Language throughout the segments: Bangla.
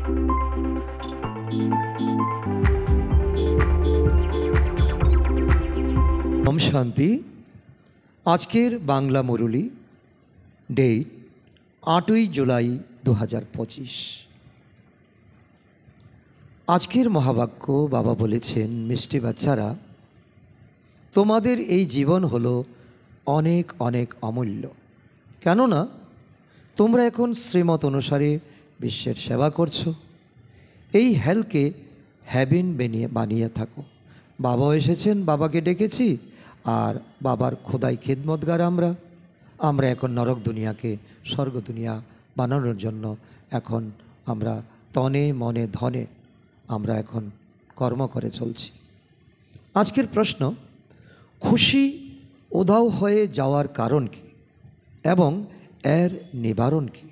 ওম শান্তি। আজকের বাংলা মুরলী, ডেট 8ই জুলাই 2025। আজকের মহাবাক্য বাবা বলেছেন, মিষ্টি বাচ্চারা, তোমাদের এই জীবন হলো অনেক অনেক অমূল্য। কেননা তোমরা এখন শ্রীমত অনুসারে বিশ্বের সেবা করছো। এই হেলকে হ্যাভেন বানিয়ে থাকো। বাবাও এসেছেন, বাবাকে ডেকেছি, আর বাবার খোদাই খিদমতগার আমরা এখন নরক দুনিয়াকে স্বর্গ দুনিয়া বানানোর জন্য এখন আমরা তনে মনে ধনে আমরা এখন কর্ম করে চলছি। আজকের প্রশ্ন, খুশি উধাও হয়ে যাওয়ার কারণ কি এবং এর নিবারণ কি?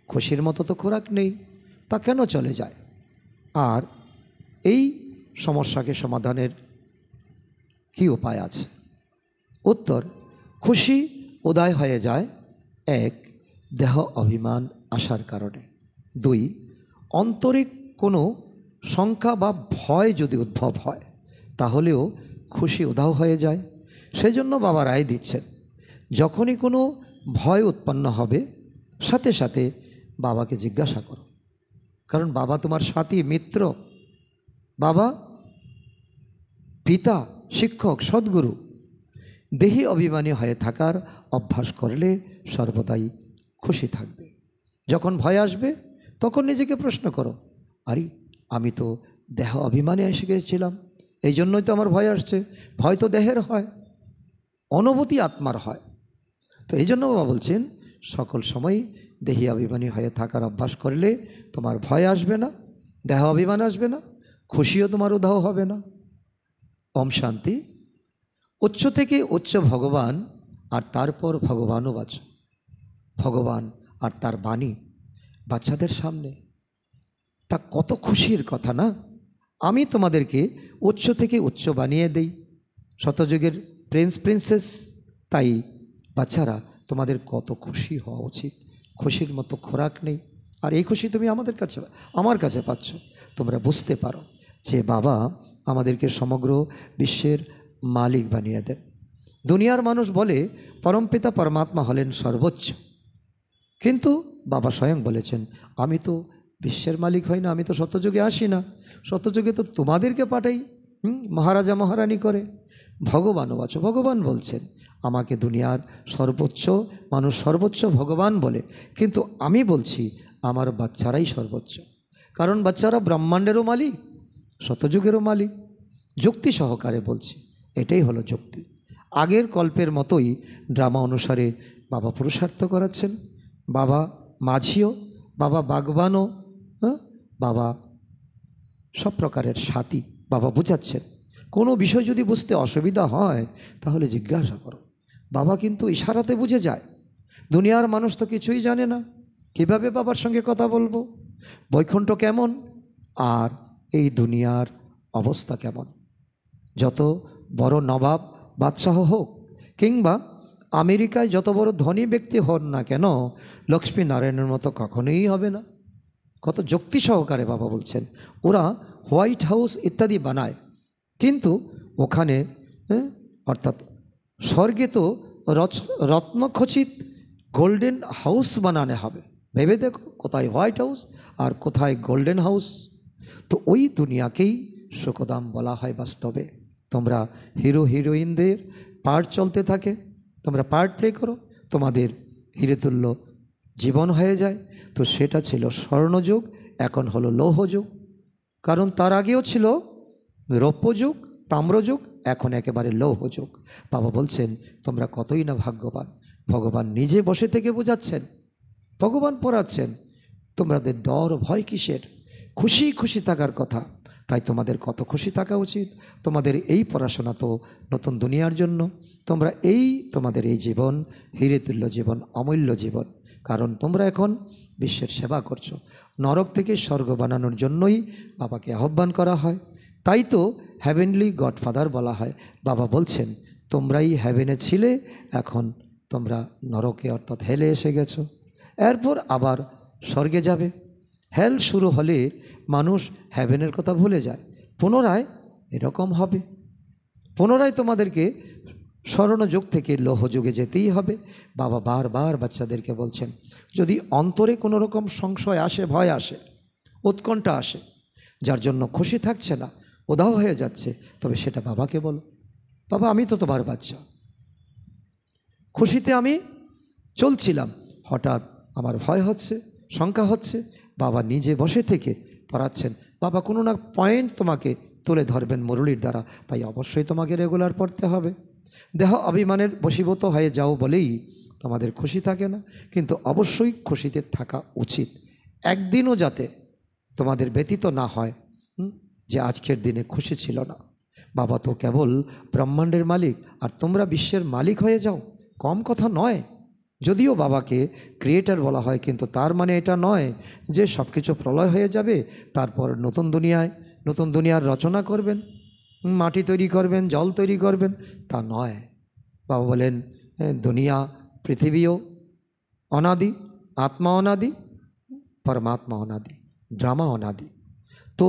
খুশির মতো তো খোরাক নেই, তা কেন চলে যায়? আর এই সমস্যাকে সমাধানের কি উপায় আছে? উত্তর, খুশি উদয় হয়ে যায় 1. দেহ অভিমান আসার কারণে। 2. অন্তরিক কোনো শঙ্কা বা ভয় যদি উদ্ভব হয় তাহলেও খুশি উধাও হয়ে যায়। সেজন্য বাবা রায় দিচ্ছেন, যখনই কোনো ভয় উৎপন্ন হবে সাথে সাথে বাবাকে জিজ্ঞাসা করো। কারণ বাবা তোমার সাথী, মিত্র। বাবা পিতা, শিক্ষক, সদ্গুরু। দেহি অভিমানী হয়ে থাকার অভ্যাস করলে সর্বদাই খুশি থাকবে। যখন ভয় আসবে তখন নিজেকে প্রশ্ন করো, আরে আমি তো দেহ অভিমানে এসে গিয়েছিলাম, এই জন্যই তো আমার ভয় আসছে। ভয় তো দেহের হয়, অনুভূতি আত্মার হয়। তো এই জন্য বাবা বলছেন, সকল সময় দেহি অভিমানী হয়ে থাকার অভ্যাস করলে তোমার ভয় আসবে না, দেহ অভিমান আসবে না, খুশিও তোমার উধাও হবে না। ওম শান্তি। উচ্চ থেকে উচ্চ ভগবান, আর তারপর ভগবানও বাঁচ। ভগবান আর তার বাণী বাচ্চাদের সামনে, তা কত খুশির কথা না? আমি তোমাদেরকে উচ্চ থেকে উচ্চ বানিয়ে দেই, শতযুগের প্রিন্স প্রিন্সেস। তাই বাচ্চারা, তোমাদের কত খুশি হওয়া উচিত। খুশির মতো খোরাক নেই। আর এই খুশি তুমি আমার কাছে পাচ্ছ। তোমরা বুঝতে পারো যে বাবা আমাদেরকে সমগ্র বিশ্বের মালিক বানিয়ে দেন। দুনিয়ার মানুষ বলে পরমপিতা পরমাত্মা হলেন সর্বোচ্চ, কিন্তু বাবা স্বয়ং বলেছেন, আমি তো বিশ্বের মালিক হই না, আমি তো শতযুগে আসি না, শতযুগে তো তোমাদেরকে পাঠাই মহারাজা মহারানী করে। ভগবানও আছো। ভগবান বলছেন, আমাকে দুনিয়ার সর্বোচ্চ মানুষ সর্বোচ্চ ভগবান বলে, কিন্তু আমি বলছি আমার বাচ্চারাই সর্বোচ্চ। কারণ বাচ্চারা ব্রহ্মাণ্ডেরও মালিক, শতযুগেরও মালিক। যুক্তি সহকারে বলছি, এটাই হলো যুক্তি। আগের কল্পের মতোই ড্রামা অনুসারে বাবা পুরুষার্থ করাচ্ছেন। বাবা মাঝিও, বাবা বাগবানও, বাবা সব প্রকারের সাথী। বাবা বুঝাচ্ছেন, কোনো বিষয় যদি বুঝতে অসুবিধা হয় তাহলে জিজ্ঞাসা করো। বাবা কিন্তু ইশারাতে বুঝে যায়। দুনিয়ার মানুষ তো কিছুই জানে না, কিভাবে বাবার সঙ্গে কথা বলবো, বৈকুণ্ঠ কেমন আর এই দুনিয়ার অবস্থা কেমন। যত বড় নবাব বাদশাহ হোক কিংবা আমেরিকায় যত বড় ধনী ব্যক্তি হন না কেন, লক্ষ্মী নারায়ণের মতো কখনোই হবে না। কত যুক্তি সহকারে বাবা বলছেন। ওরা হোয়াইট হাউস ইত্যাদি বানায়, কিন্তু ওখানে অর্থাৎ স্বর্গে তো রত্নখচিত গোল্ডেন হাউস বানানো হবে। ভেবে দেখো, কোথায় হোয়াইট হাউস আর কোথায় গোল্ডেন হাউস। তো ওই দুনিয়াকেই সুখদাম বলা হয় বাস্তবে। তোমরা হিরো হিরোইনদের পার্ট চলতে থাকে, তোমরা পার্ট প্লে করো, তোমাদের হিরেতুল্য জীবন হয়ে যায়। তো সেটা ছিল স্বর্ণযুগ, এখন হলো লৌহযুগ। কারণ তার আগেও ছিল রৌপ্যযুগ, তাম্রযুগ, এখন একেবারে লৌহযুগ। বাবা বলছেন, তোমরা কতই না ভাগ্যবান। ভগবান নিজে বসে থেকে বোঝাচ্ছেন, ভগবান পড়াচ্ছেন। তোমাদের ডর ভয় কিসের? খুশি খুশি থাকার কথা। তাই তোমাদের কত খুশি থাকা উচিত। তোমাদের এই পড়াশোনা তো নতুন দুনিয়ার জন্য। তোমরা তোমাদের এই জীবন হিরেতুল্য জীবন, অমূল্য জীবন। কারণ তোমরা এখন বিশ্বের সেবা করছো। নরক থেকে স্বর্গ বানানোর জন্যই বাবাকে আহ্বান করা হয়। তাই তো হ্যাভেনলি গডফাদার বলা হয়। বাবা বলছেন, তোমরাই হ্যাভেনে ছিলে, এখন তোমরা নরকে অর্থাৎ হেলে এসে গেছো। এরপর আবার স্বর্গে যাবে। হেল শুরু হলে মানুষ হ্যাভেনের কথা ভুলে যায়। পুনরায় এরকম হবে, পুনরায় তোমাদেরকে স্বর্ণযুগ থেকে লৌহযুগে যেতেই হবে। বাবা বারবার বাচ্চাদেরকে বলছেন, যদি অন্তরে কোনো রকম সংশয় আসে, ভয় আসে, উৎকণ্ঠা আসে, যার জন্য খুশি থাকছে না, উধাও হয়ে যাচ্ছে, তবে সেটা বাবাকে বলো, বাবা আমি তো তোমার বাচ্চা, খুশিতে আমি চলছিলাম, হঠাৎ আমার ভয় হচ্ছে, শঙ্কা হচ্ছে। বাবা নিজে বসে থেকে পড়াচ্ছেন, বাবা কোনো না পয়েন্ট তোমাকে তুলে ধরবেন মুরলির দ্বারা, তাই অবশ্যই তোমাকে রেগুলার পড়তে হবে। দেহ অভিমানের বশীভূত হয়ে যাও বলেই তোমাদের খুশি থাকে না, কিন্তু অবশ্যই খুশিতে থাকা উচিত। একদিনও যাতে তোমাদের ব্যতীত না হয় যে আজকের দিনে খুশি ছিল না। বাবা তো কেবল ব্রহ্মাণ্ডের মালিক, আর তোমরা বিশ্বের মালিক হয়ে যাও, কম কথা নয়। যদিও বাবাকে ক্রিয়েটার বলা হয়, কিন্তু তার মানে এটা নয় যে সব কিছু প্রলয় হয়ে যাবে, তারপর নতুন দুনিয়ার রচনা করবেন, মাটি তৈরি করবেন, জল তৈরি করবেন, তা নয়। বাবা বলেন দুনিয়া, পৃথিবীও অনাদি, আত্মা অনাদি, পরমাত্মা অনাদি, ড্রামা অনাদি। তো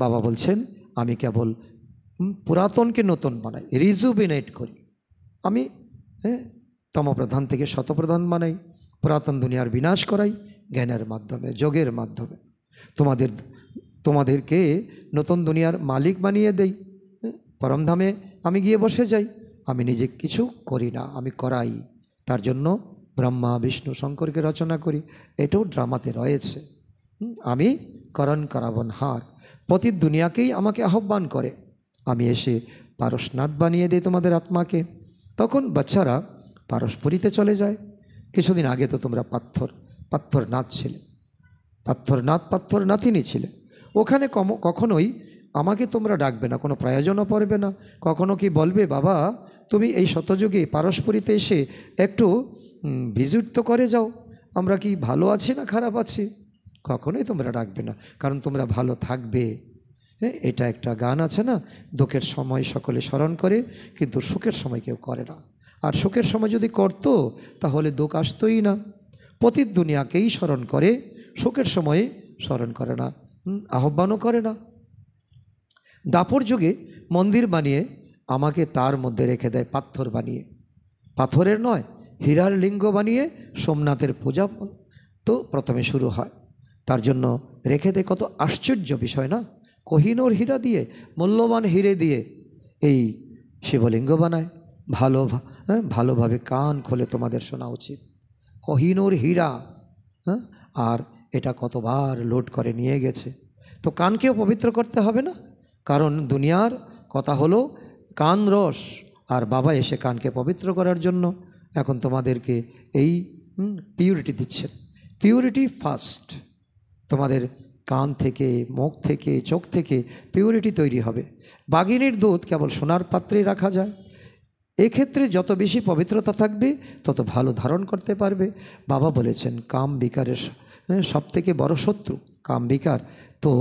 বাবা বলছেন আমি কেবল পুরাতনকে নতুন বানাই, রিজুবিনেট করি। আমি তমপ্রধান থেকে শতপ্রধান বানাই, পুরাতন দুনিয়ার বিনাশ করাই জ্ঞানের মাধ্যমে, যোগের মাধ্যমে। তোমাদেরকে নতুন দুনিয়ার মালিক বানিয়ে দেই। পরমধামে আমি গিয়ে বসে যাই, আমি নিজে কিছু করি না, আমি করাই। তার জন্য ব্রহ্মা বিষ্ণু শঙ্করকে রচনা করি, এটাও ড্রামাতে রয়েছে। আমি করণ করাবনহার, প্রতি দুনিয়াকেই আমাকে আহ্বান করে, আমি এসে পারসনাথ বানিয়ে দিই তোমাদের আত্মাকে। তখন বাচ্চারা পারস্পরিতে চলে যায়। কিছুদিন আগে তো তোমরা পাথরনাথ ছিলে, পাথরনাথিনী ছিলে, ওখানে কখনোই আমাকে তোমরা ডাকবে না, কোনো প্রয়োজনও পড়বে না। কখনো কি বলবে বাবা তুমি এই শতযুগে পারস্পরিতে এসে একটু ভিজিট তো করে যাও, আমরা কি ভালো আছি না খারাপ আছি? কখনোই তোমরা ডাকবে না, কারণ তোমরা ভালো থাকবে। এটা একটা গান আছে না, দুঃখের সময় সকলে স্মরণ করে, কিন্তু সুখের সময় কেউ করে না। আর সুখের সময় যদি করতো তাহলে দুঃখ আসতোই না। প্রতি দুনিয়াকেই স্মরণ করে, সুখের সময়ে স্মরণ করে না, আহ্বানও করে না। দাপর যুগে মন্দির বানিয়ে আমাকে তার মধ্যে রেখে দেয়, পাথর বানিয়ে, পাথরের নয় হীরার লিঙ্গ বানিয়ে সোমনাথের পূজা তো প্রথমে শুরু হয়। তার জন্য রেখে দেয়, কত আশ্চর্য বিষয় না, কোহিনূর হীরা দিয়ে, মূল্যবান হিরে দিয়ে এই শিবলিঙ্গ বানায়। ভালোভাবে কান খোলে তোমাদের শোনা উচিত, কোহিনূর হীরা। আর এটা কতবার লোড করে নিয়ে গেছে। তো কানকেও পবিত্র করতে হবে না, কারণ দুনিয়ার কথা হলো কান রস, আর বাবা এসে কানকে পবিত্র করার জন্য এখন তোমাদেরকে এই পিউরিটি দিচ্ছেন। পিউরিটি ফার্স্ট, তোমাদের কান থেকে, মুখ থেকে, চোখ থেকে পিউরিটি তৈরি হবে। বাঘিনীর দুধ কেবল সোনার পাত্রেই রাখা যায়। এক্ষেত্রে যত বেশি পবিত্রতা থাকবে তত ভালো ধারণ করতে পারবে। বাবা বলেছেন কাম বিকারের সবথেকে বড় শত্রু কাম বিকার, তো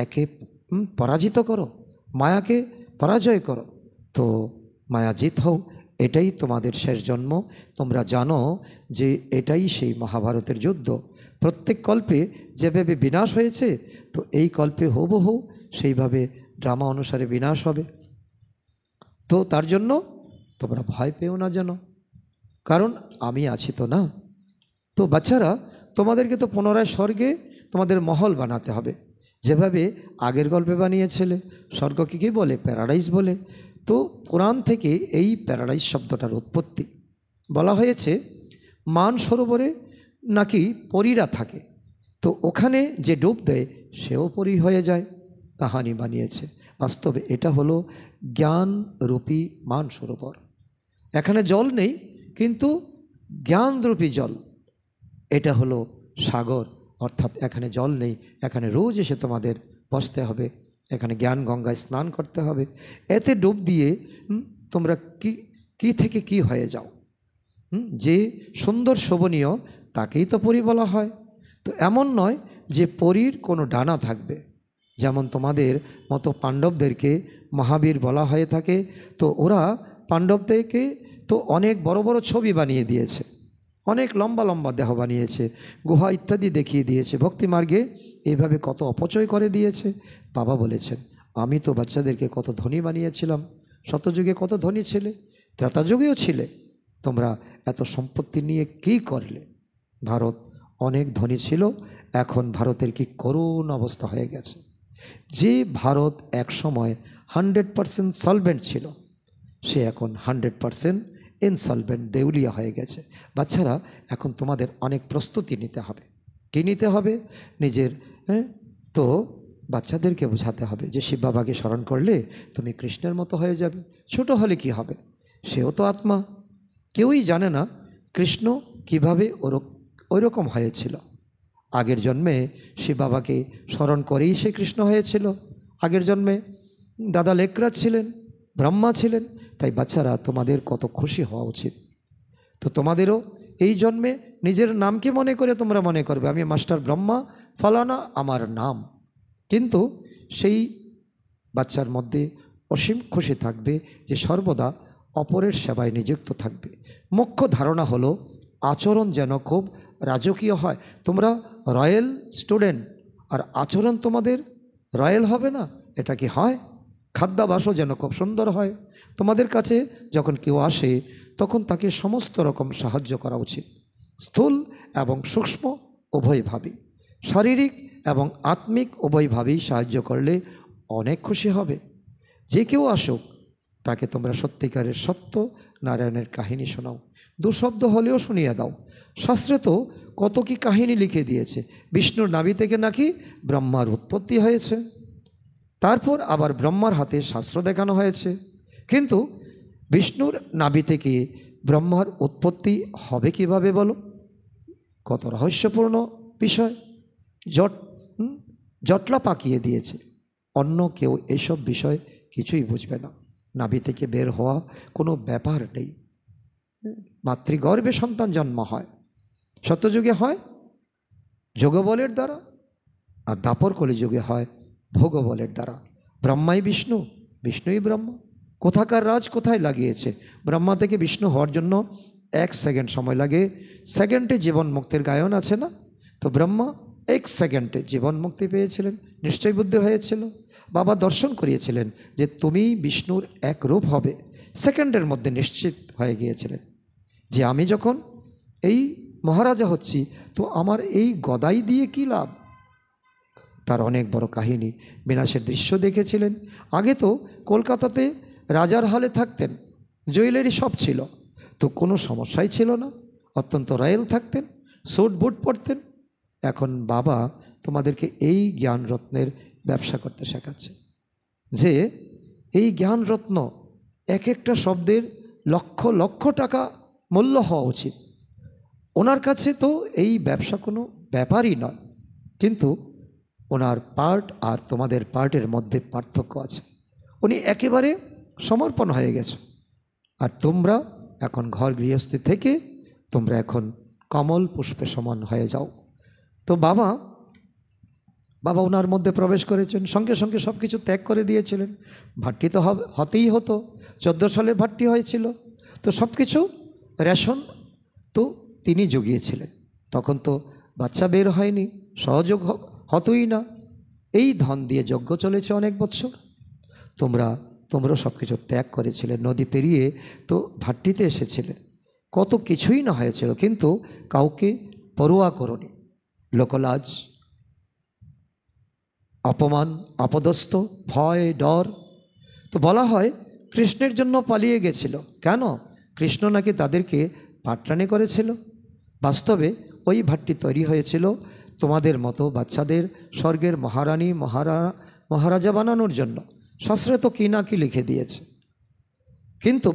একে পরাজিত করো, মায়াকে পরাজয় করো, তো মায়াজিত হও। এটাই তোমাদের শেষ জন্ম। তোমরা জানো যে এটাই সেই মহাভারতের যুদ্ধ। প্রত্যেক কল্পে যেভাবে বিনাশ হয়েছে, তো এই কল্পে হুবহু সেইভাবে ড্রামা অনুসারে বিনাশ হবে। তো তার জন্য তোমরা ভয় পেও না যেন, কারণ আমি আছি তো না। তো বাচ্চারা, তোমাদেরকে তো পুনরায় স্বর্গে তোমাদের মহল বানাতে হবে, যেভাবে আগের গল্পে বানিয়েছিলে। স্বর্গকে কী বলে? প্যারাডাইস বলে। তো কোরআন থেকে এই প্যারাডাইস শব্দটার উৎপত্তি। বলা হয়েছে মান সরোবরে নাকি পরীরা থাকে, তো ওখানে যে ডুব দেয় সেও পরী হয়ে যায়, কাহানি বানিয়েছে। বাস্তবে এটা হলো জ্ঞানরূপী মান সরোবর। এখানে জল নেই, কিন্তু জ্ঞানরূপী জল, এটা হলো সাগর। অর্থাৎ এখানে জল নেই, এখানে রোজ এসে তোমাদের বসতে হবে, এখানে জ্ঞান গঙ্গায় স্নান করতে হবে। এতে ডুব দিয়ে তোমরা কি থেকে কি হয়ে যাও। যে সুন্দর শোভনীয় তাকেই তো পরী বলা হয়। তো এমন নয় যে পরীর কোনো ডানা থাকবে, যেমন তোমাদের মতো পাণ্ডবদেরকে মহাবীর বলা হয়ে থাকে। তো ওরা পাণ্ডবদেরকে তো অনেক বড় বড় ছবি বানিয়ে দিয়েছে, অনেক লম্বা লম্বা দেহ বানিয়েছে, গুহা ইত্যাদি দেখিয়ে দিয়েছে, ভক্তিমার্গে এইভাবে কত অপচয় করে দিয়েছে। বাবা বলেছেন, আমি তো বাচ্চাদেরকে কত ধনী বানিয়েছিলাম। শতযুগে কত ধনী ছিলে, ত্রেতাযুগেও ছিলে, তোমরা এত সম্পত্তি নিয়ে কী করলে? ভারত অনেক ধনী ছিল, এখন ভারতের কি করুণ অবস্থা হয়ে গেছে। যে ভারত এক সময় 100% সলভেন্ট ছিল, সে এখন 100% ইনসলভেন্ট, দেউলিয়া হয়ে গেছে। বাচ্চারা, এখন তোমাদের অনেক প্রস্তুতি নিতে হবে। কী নিতে হবে? নিজের তো বাচ্চাদেরকে বোঝাতে হবে যে শিব বাবাকে স্মরণ করলে তুমি কৃষ্ণের মতো হয়ে যাবে। ছোট হলে কি হবে? সেও তো আত্মা। কেউই জানে না কৃষ্ণ কীভাবে ওই রকম হয়েছিল। আগের জন্মে শিব বাবাকে স্মরণ করেই সে কৃষ্ণ হয়েছিল। আগের জন্মে দাদা লেকরাজ ছিলেন, ব্রহ্মা ছিলেন। তাই বাচ্চারা, তোমাদের কত খুশি হওয়া উচিত। তো তোমাদেরও এই জন্মে নিজের নামকে মনে করে তোমরা মনে করবে, আমি মাস্টার ব্রহ্মা, ফলানা আমার নাম। কিন্তু সেই বাচ্চার মধ্যে অসীম খুশি থাকবে যে সর্বদা অপরের সেবায় নিযুক্ত থাকবে। মুখ্য ধারণা হলো আচরণ যেন খুব রাজকীয় হয়। তোমরা রয়্যাল স্টুডেন্ট, আর আচরণ তোমাদের রয়্যাল হবে না, এটা কি হয়? খাদ্যাভাসও যেন খুব সুন্দর হয়। তোমাদের কাছে যখন কেউ আসে তখন তাকে সমস্ত রকম সাহায্য করা উচিত, স্থূল এবং সূক্ষ্ম উভয়ভাবেই, শারীরিক এবং আত্মিক উভয়ভাবেই সাহায্য করলে অনেক খুশি হবে। যে কেউ আসুক তাকে তোমরা সত্যিকারের সত্য নারায়ণের কাহিনী শোনাও, দুশব্দ হলেও শুনিয়ে দাও। শাস্ত্রে তো কত কি কাহিনী লিখে দিয়েছে। বিষ্ণুর নাভি থেকে নাকি ব্রহ্মার উৎপত্তি হয়েছে, তারপর আবার ব্রহ্মার হাতে শাস্ত্র দেখানো হয়েছে। কিন্তু বিষ্ণুর নাভি থেকে ব্রহ্মার উৎপত্তি হবে কিভাবে বলো? কত রহস্যপূর্ণ বিষয়, জটলা পাকিয়ে দিয়েছে। অন্য কেউ এইসব বিষয় কিছুই বুঝবে না। নাভি থেকে বের হওয়া কোনো ব্যাপার নেই। মাতৃগর্ভে সন্তান জন্ম হয়, সত্যযুগে হয় যোগবলের দ্বারা, আর দাপর কলিযুগে হয় ভোগবলের দ্বারা। ব্রহ্মাই বিষ্ণু, বিষ্ণুই ব্রহ্মা। কোথাকার রাজ কোথায় লাগিয়েছে? ব্রহ্মা থেকে বিষ্ণু হওয়ার জন্য 1 সেকেন্ড সময় লাগে। সেকেন্ডে জীবন মুক্তির গায়ন আছে না? তো ব্রহ্মা 1 সেকেন্ডে জীবন মুক্তি পেয়েছিলেন, নিশ্চয় বুদ্ধি হয়েছিল। বাবা দর্শন করিয়েছিলেন যে তুমি বিষ্ণুর এক রূপ হবে, সেকেন্ডের মধ্যে নিশ্চিত হয়ে গিয়েছিলেন যে আমি যখন এই মহারাজা হচ্ছি, তো আমার এই গদাই দিয়ে কী লাভ? তার অনেক বড় কাহিনী, বিনাশের দৃশ্য দেখেছিলেন। আগে তো কলকাতাতে রাজার হালে থাকতেন, জুয়েলারি সব ছিল, তো কোনো সমস্যাই ছিল না, অত্যন্ত রয়্যাল থাকতেন, স্যুট বুট পরতেন। এখন বাবা তোমাদেরকে এই জ্ঞান রত্নের ব্যবসা করতে শেখাচ্ছে, যে এই জ্ঞান রত্ন এক একটা শব্দের লক্ষ লক্ষ টাকা মূল্য হওয়া উচিত। ওনার কাছে তো এই ব্যবসা কোনো ব্যাপারই নয়, কিন্তু ওনার পার্ট আর তোমাদের পার্টের মধ্যে পার্থক্য আছে। উনি একেবারে সমর্পণ হয়ে গেছে, আর তোমরা এখন ঘর গৃহস্থী থেকে তোমরা এখন কমল পুষ্পে সমান হয়ে যাও। তো বাবা ওনার মধ্যে প্রবেশ করেছেন, সঙ্গে সঙ্গে সব কিছু ত্যাগ করে দিয়েছিলেন। ভাট্টি তো হতেই হতো, 14 সালে ভাট্টি হয়েছিল, তো সব কিছু রেশন তো তিনি জুগিয়েছিলেন। তখন তো বাচ্চা বের হয়নি, সহযোগ হতোই না। এই ধন দিয়ে যজ্ঞ চলেছে অনেক বৎসর। তোমরা সব কিছু ত্যাগ করেছিলে, নদী পেরিয়ে তো ভাট্টিতে এসেছিলে, কত কিছুই না হয়েছিল, কিন্তু কাউকে পরোয়া করনি। লোকলাজ, অপমান, অপদস্থ, ভয়, ডর। তো বলা হয় কৃষ্ণের জন্য পালিয়ে গেছিল। কেন? কৃষ্ণ নাকি তাদেরকে পাটরানি করেছিল। বাস্তবে ওই ভাট্টি তৈরি হয়েছিল তোমাদের মতো বাচ্চাদের স্বর্গের মহারানী মহারাজা বানানোর জন্য। শাস্ত্রে তো কি না কি লিখে দিয়েছে, কিন্তু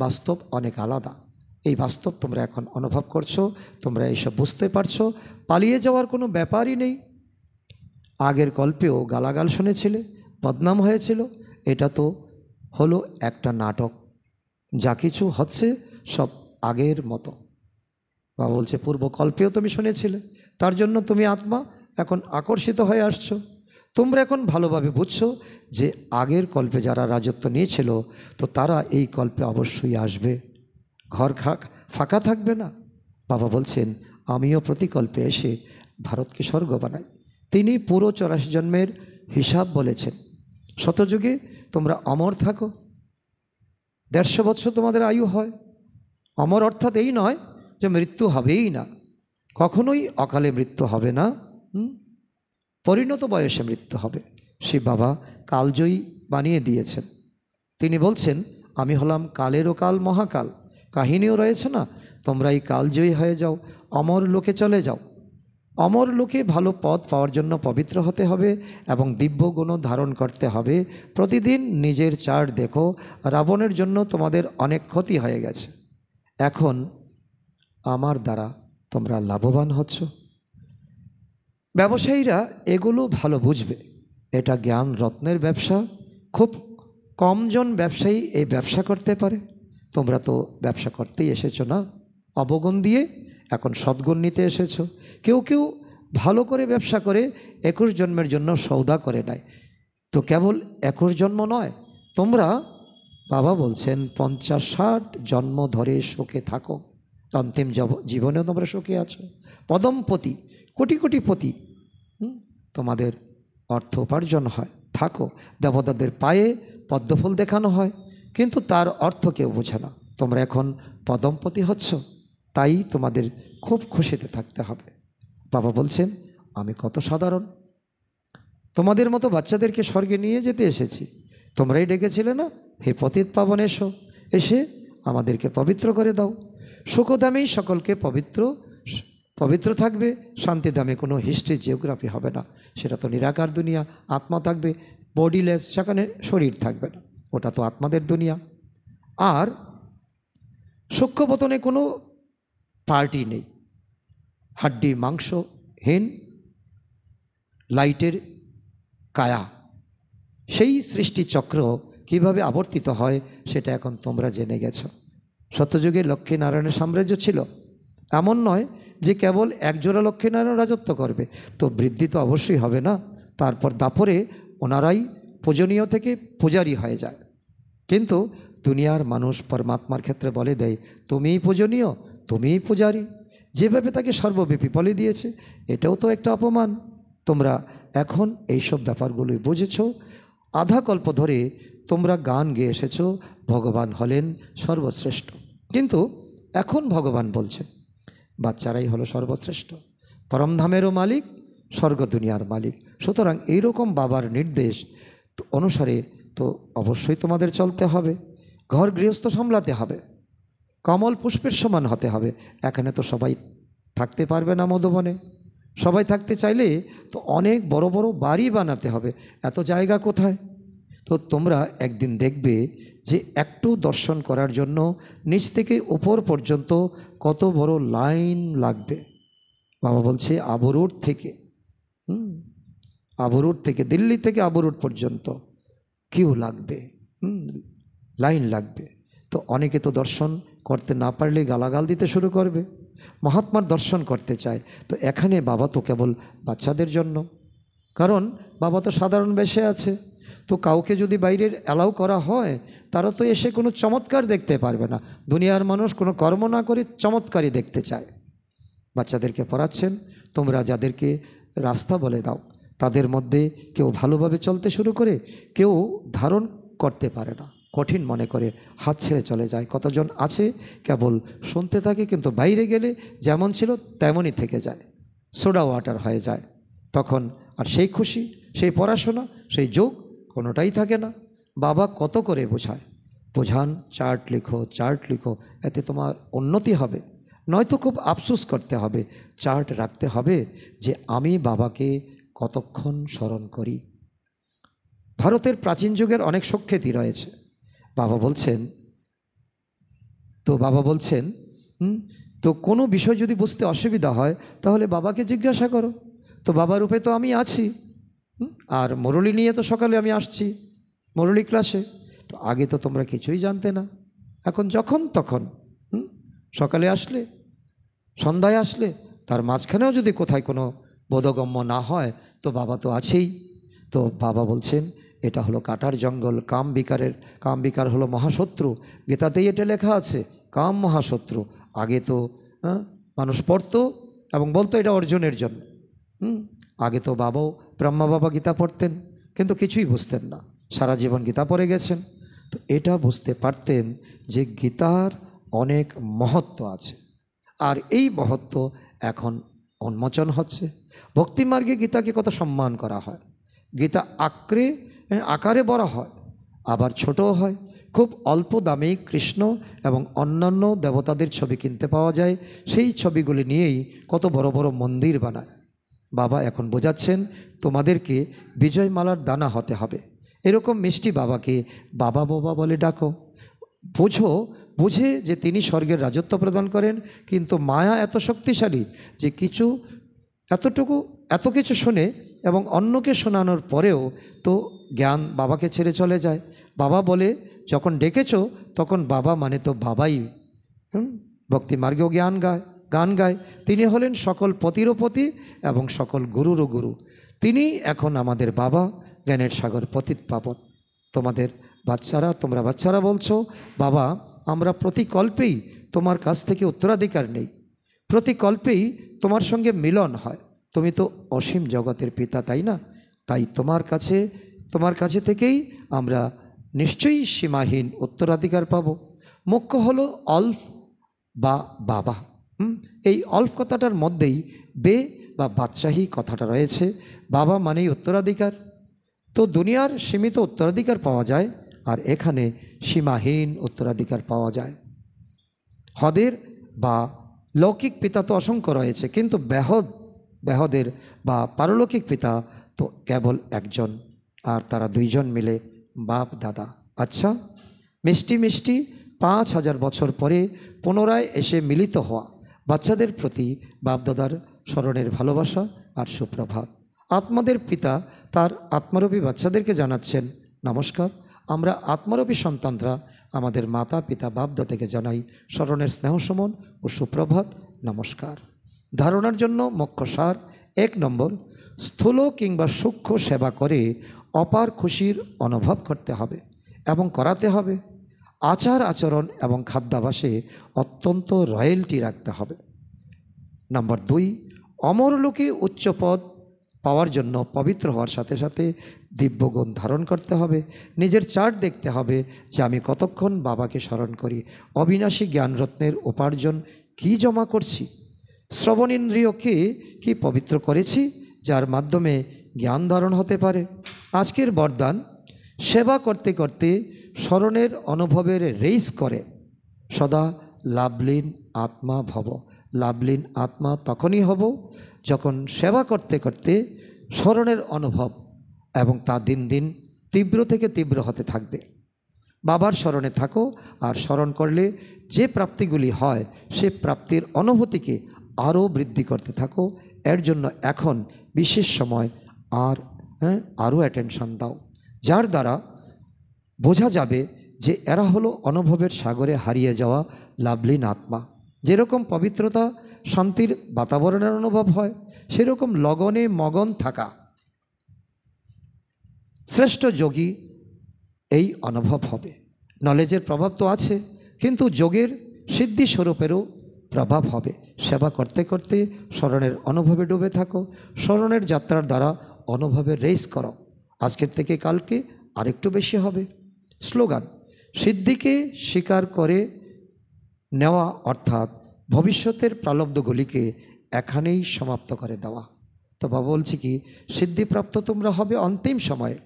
বাস্তব অনেক আলাদা। এই বাস্তব তোমরা এখন অনুভব করছো, তোমরা এইসব বুঝতে পারছো। পালিয়ে যাওয়ার কোনো ব্যাপারই নেই। আগের কল্পেও গালাগাল শুনেছিলে, বদনাম হয়েছিল, এটা তো হলো একটা নাটক। যা কিছু হচ্ছে সব আগের মতো। বাবা বলছে পূর্বকল্পেও তুমি শুনেছিলে, তার জন্য তুমি আত্মা এখন আকর্ষিত হয়ে আসছো। তোমরা এখন ভালোভাবে বুঝছো যে আগের কল্পে যারা রাজত্ব নিয়েছিল, তো তারা এই কল্পে অবশ্যই আসবে। ঘর ফাঁকা থাকবে না, বাবা বলছেন আমিও প্রতিকল্পে এসে ভারতকে স্বর্গ বানাই। তিনি পুরো 84 জন্মের হিসাব বলেছেন। শতযুগে তোমরা অমর থাকো, 150 বছর তোমাদের আয়ু হয়। অমর অর্থাৎ এই নয় যে মৃত্যু হবেই না, কখনোই অকালে মৃত্যু হবে না, পরিণত বয়সে মৃত্যু হবে। শিব বাবা কালজয়ী বানিয়ে দিয়েছেন। তিনি বলছেন আমি হলাম কালেরও কাল, মহাকাল। কাহিনীও রয়েছে না, তোমরা এই কালজয়ী হয়ে যাও, অমর লোকে চলে যাও। অমর লোকে ভালো পদ পাওয়ার জন্য পবিত্র হতে হবে এবং দিব্য গুণ ধারণ করতে হবে। প্রতিদিন নিজের চার্ট দেখো, রাবণের জন্য তোমাদের অনেক ক্ষতি হয়ে গেছে, এখন আমার দ্বারা তোমরা লাভবান হচ্ছ। ব্যবসায়ীরা এগুলো ভালো বুঝবে, এটা জ্ঞান রত্নের ব্যবসা। খুব কমজন ব্যবসায়ী এই ব্যবসা করতে পারে। তোমরা তো ব্যবসা করতেই এসেছো না, অবগুণ দিয়ে এখন সদ্গুণ নিতে এসেছো। কেউ কেউ ভালো করে ব্যবসা করে 21 জন্মের জন্য সৌদা করে নেয়। তো কেবল 21 জন্ম নয়, তোমরা বাবা বলছেন 50-60 জন্ম ধরে সুখে থাকো। অন্তিম জীবনেও তোমরা সুখে আছো। পদমপতি, কোটি কোটি পতি, তোমাদের অর্থ উপার্জন হয়, থাকো। দেবতাদের পায়ে পদ্মফুল দেখানো হয়, কিন্তু তার অর্থ কেউ বোঝে না। তোমরা এখন পদমপতি হচ্ছ, তাই তোমাদের খুব খুশিতে থাকতে হবে। বাবা বলছেন আমি কত সাধারণ, তোমাদের মতো বাচ্চাদেরকে স্বর্গে নিয়ে যেতে এসেছি। তোমরাই ডেকেছিলে না, হে পতিত পাবন এসো, এসে আমাদেরকে পবিত্র করে দাও। সুখদামেই সকলকে পবিত্র থাকবে, শান্তিধামে কোনো হিস্ট্রি জিওগ্রাফি হবে না। সেটা তো নিরাকার দুনিয়া, আত্মা থাকবে, বডিলেস, সেখানে শরীর থাকবে না, ওটা তো আত্মাদের দুনিয়া। আর সূক্ষ্মপতনে কোনো পার্টি নেই, হাড্ডি মাংসহীন লাইটের কায়া। সেই সৃষ্টিচক্র কিভাবে আবর্তিত হয় সেটা এখন তোমরা জেনে গেছো। সত্যযুগে লক্ষ্মীনারায়ণের সাম্রাজ্য ছিল, এমন নয় যে কেবল একজোড়া লক্ষ্মীনারায়ণ রাজত্ব করবে, তো বৃদ্ধি তো অবশ্যই হবে না। তারপর দাপরে ওনারাই পূজনীয় থেকে পূজারী হয়ে যায়। কিন্তু দুনিয়ার মানুষ পরমাত্মার ক্ষেত্রে বলে দেয় তুমিই পূজনীয়, তুমিই পূজারী, যেভাবে তাকে সর্বব্যাপী বলে দিয়েছে। এটাও তো একটা অপমান। তোমরা এখন এইসব ব্যাপারগুলোই বুঝেছ। আধা কল্প ধরে তোমরা গান গেয়ে এসেছ ভগবান হলেন সর্বশ্রেষ্ঠ, কিন্তু এখন ভগবান বলছেন বাচ্চারাই হলো সর্বশ্রেষ্ঠ, পরমধামেরও মালিক, স্বর্গ দুনিয়ার মালিক। সুতরাং এইরকম বাবার নির্দেশ অনুসারে তো অবশ্যই তোমাদের চলতে হবে, ঘর গৃহস্থ সামলাতে হবে, কমল পুষ্পের সমান হতে হবে। এখানে তো সবাই থাকতে পারবে না মধুবনে, সবাই থাকতে চাইলে তো অনেক বড় বড় বাড়ি বানাতে হবে, এত জায়গা কোথায়? তো তোমরা একদিন দেখবে যে একটু দর্শন করার জন্য নিচ থেকে উপর পর্যন্ত কত বড় লাইন লাগবে। বাবা বলছে আবরুট থেকে দিল্লি থেকে আবরুট পর্যন্ত কিউ লাগবে, লাইন লাগবে। তো অনেকে তো দর্শন করতে না পারলে গালাগাল দিতে শুরু করবে। মহাত্মার দর্শন করতে চায়, তো এখানে বাবা তো কেবল বাচ্চাদের জন্য, কারণ বাবা তো সাধারণ বেশে আছে। তো কাউকে যদি বাইরের অ্যালাউ করা হয়, তারা তো এসে কোনো চমৎকার দেখতে পারবে না। দুনিয়ার মানুষ কোনো কর্ম না করে চমৎকারই দেখতে চায়। বাচ্চাদেরকে পড়াচ্ছেন, তোমরা যাদেরকে রাস্তা বলে দাও, তাদের মধ্যে কেউ ভালোভাবে চলতে শুরু করে, কেউ ধারণ করতে পারে না, কঠিন মনে করে হাত ছেড়ে চলে যায়। কতজন আছে কেবল শুনতে থাকে, কিন্তু বাইরে গেলে যেমন ছিল তেমনই থেকে যায়, সোডা ওয়াটার হয়ে যায়। তখন আর সেই খুশি, সেই পড়াশোনা, সেই যোগ কোনোটাই থাকে না। বাবা কত করে বোঝান, চার্ট লিখো, এতে তোমার উন্নতি হবে। নয়তো খুব আফসোস করতে হবে, চার্ট রাখতে হবে যে আমি বাবাকে কতক্ষণ স্মরণ করি। ভারতের প্রাচীন যুগের অনেক সুখ্যাতি রয়েছে। বাবা বলছেন তো কোনো বিষয় যদি বুঝতে অসুবিধা হয় তাহলে বাবাকে জিজ্ঞাসা করো। তো বাবার রূপে তো আমি আছি, আর মুরলী নিয়ে তো সকালে আমি আসছি মুরলী ক্লাসে। তো আগে তো তোমরা কিছুই জানতে না, এখন যখন তখন সকালে আসলে, সন্ধ্যায় আসলে, তার মাঝখানেও যদি কোথায় কোনো বোধগম্য না হয় তো বাবা তো আছেই। তো বাবা বলছেন এটা হলো কাটার জঙ্গল, কাম বিকার হলো মহাশত্রু। গীতাতেই এটা লেখা আছে, কাম মহাশত্রু। আগে তো মানুষ পড়তো এবং বলতো এটা অর্জনের জন্য। আগে তো বাবাও, ব্রহ্মা বাবা গীতা পড়তেন, কিন্তু কিছুই বুঝতেন না, সারা জীবন গীতা পড়ে গেছেন। তো এটা বুঝতে পারতেন যে গীতার অনেক মহত্ব আছে, আর এই মহত্ব এখন উন্মোচন হচ্ছে। ভক্তিমার্গে গীতাকে কত সম্মান করা হয়, গীতা আকারে বড় হয়, আবার ছোটও হয়। খুব অল্প দামে কৃষ্ণ এবং অন্যান্য দেবতাদের ছবি কিনতে পাওয়া যায়, সেই ছবিগুলি নিয়েই কত বড় বড় মন্দির বানায়। বাবা এখন বোঝাচ্ছেন তোমাদেরকে বিজয়মালার দানা হতে হবে, এরকম মিষ্টি বাবাকে বাবা বাবা বলে ডাকো। বুঝে যে তিনি স্বর্গের রাজত্ব প্রদান করেন, কিন্তু মায়া এত শক্তিশালী যে এত কিছু শুনে এবং অন্যকে শোনানোর পরেও তো জ্ঞান বাবাকে ছেড়ে চলে যায়। বাবা বলে যখন ডেকেছো তখন বাবা মানে তো বাবাই। ভক্তি মার্গেও গান গায়। তিনি হলেন সকল পতিরও পতি এবং সকল গুরুরও গুরু। তিনি এখন আমাদের বাবা, জ্ঞানের সাগর পতিত পাবন। তোমরা বাচ্চারা বলছো বাবা আমরা প্রতিকল্পেই তোমার কাছ থেকে উত্তরাধিকার নেই, প্রতিকল্পেই তোমার সঙ্গে মিলন হয়, তুমি তো অসীম জগতের পিতা, তাই না? তাই তোমার কাছে থেকেই আমরা নিশ্চয়ই সীমাহীন উত্তরাধিকার পাবো। মুখ্য হলো অল্প বা বাবা। এই অল্প কথাটার মধ্যেই বে বা বাদশাহী কথাটা রয়েছে। বাবা মানেই উত্তরাধিকার। তো দুনিয়ার সীমিত উত্তরাধিকার পাওয়া যায়, আর এখানে সীমাহীন উত্তরাধিকার পাওয়া যায়। হদের বা লৌকিক পিতা তো অসংখ্য রয়েছে, কিন্তু বেহদের বা পারলৌকিক পিতা তো কেবল একজন, আর তারা দুইজন মিলে বাপ দাদা। আচ্ছা, মিষ্টি 5000 বছর পরে পুনরায় এসে মিলিত হওয়া বাচ্চাদের প্রতি বাপদাদার স্মরণের ভালোবাসা আর সুপ্রভাত। আত্মাদের পিতা তার আত্মরূপী বাচ্চাদেরকে জানাচ্ছেন নমস্কার। আমরা আত্মরূপী সন্তানরা আমাদের মাতা পিতা বাপদাদাকে জানাই স্মরণের স্নেহসমন ও সুপ্রভাত নমস্কার। ধারণার জন্য মুখ্য সার: 1 নম্বর, স্থূল কিংবা সূক্ষ্ম সেবা করে অপার খুশির অনুভব করতে হবে এবং করাতে হবে। আচার আচরণ এবং খাদ্যাভাসে অত্যন্ত রয়্যালটি রাখতে হবে। নম্বর 2, অমরলোকে উচ্চ পদ পাওয়ার জন্য পবিত্র হওয়ার সাথে সাথে দিব্যগুণ ধারণ করতে হবে। নিজের চার্ট দেখতে হবে যে আমি কতক্ষণ বাবাকে স্মরণ করি, অবিনাশী জ্ঞানরত্নের উপার্জন কি জমা করছি, শ্রবণেন্দ্রিয়কে কি পবিত্র করেছি যার মাধ্যমে জ্ঞান ধারণ হতে পারে। আজকের বরদান: সেবা করতে করতে স্মরণের অনুভবের রেস করে সদা লাভলীন আত্মা ভব। লাভলীন আত্মা তখনই হব যখন সেবা করতে করতে স্মরণের অনুভব এবং তা দিন দিন তীব্র থেকে তীব্র হতে থাকবে। বাবার স্মরণে থাকো, আর স্মরণ করলে যে প্রাপ্তিগুলি হয় সে প্রাপ্তির অনুভূতিকে আরও বৃদ্ধি করতে থাকো। এর জন্য এখন বিশেষ সময় আরও অ্যাটেনশন দাও, যার দ্বারা বোঝা যাবে যে এরা হলো অনুভবের সাগরে হারিয়ে যাওয়া লাভলীন আত্মা। যেরকম পবিত্রতা শান্তির বাতাবরণের অনুভব হয়, সেরকম লগনে মগন থাকা শ্রেষ্ঠ যোগী এই অনুভব হবে। নলেজের প্রভাব তো আছে, কিন্তু যোগের সিদ্ধি স্বরূপেরও প্রভাব হবে। সেবা করতে করতে স্মরণের অনুভবে ডুবে থাকো, স্মরণের যাত্রার দ্বারা অনুভবের রেস করো। আজকের থেকে কালকে আরেকটু বেশি হবে। স্লোগান: সিদ্ধিকে স্বীকার করে নেওয়া, অর্থাৎ ভবিষ্যতের প্রালব্ধগুলিকে এখানেই সমাপ্ত করে দেওয়া। তো বাবা বলছি কি, সিদ্ধিপ্রাপ্ত তোমরা হবে অন্তিম সময়ে,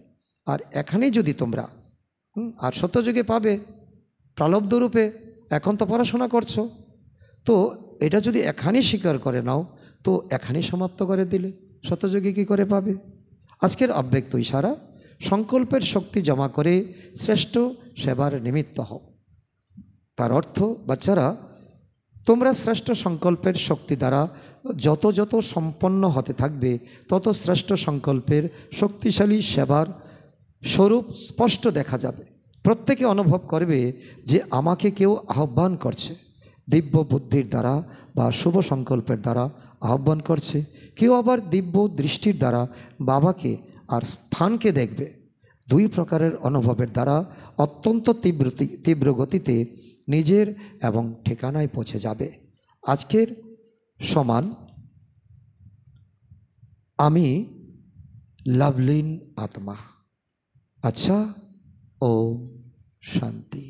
আর এখানেই যদি তোমরা আর সত্যযুগে পাবে প্রালব্ধ রূপে। এখন তো পড়াশোনা করছো, তো এটা যদি এখানেই স্বীকার করে নাও তো এখানেই সমাপ্ত করে দিলে সত্যযুগে কী করে পাবে? আজকের অব্যক্ত ইশারা: সংকল্পের শক্তি জমা করে শ্রেষ্ঠ সেবার নিমিত্ত হও। তার অর্থ, বাচ্চারা তোমরা শ্রেষ্ঠ সংকল্পের শক্তি দ্বারা যত যত সম্পন্ন হতে থাকবে, তত শ্রেষ্ঠ সংকল্পের শক্তিশালী সেবার স্বরূপ স্পষ্ট দেখা যাবে। প্রত্যেকে অনুভব করবে যে আমাকে কেউ আহ্বান করছে, দিব্য বুদ্ধির দ্বারা বা শুভ সংকল্পের দ্বারা আহ্বান করছে। কেউ আবার দিব্য দৃষ্টির দ্বারা বাবাকে আর স্থানকে দেখবে। 2 প্রকারের অনুভবের দ্বারা অত্যন্ত তীব্র গতিতে নিজের এবং ঠিকানায় পৌঁছে যাবে। আজকের সমান আমি লাভলীন আত্মা। আচ্ছা, ও শান্তি।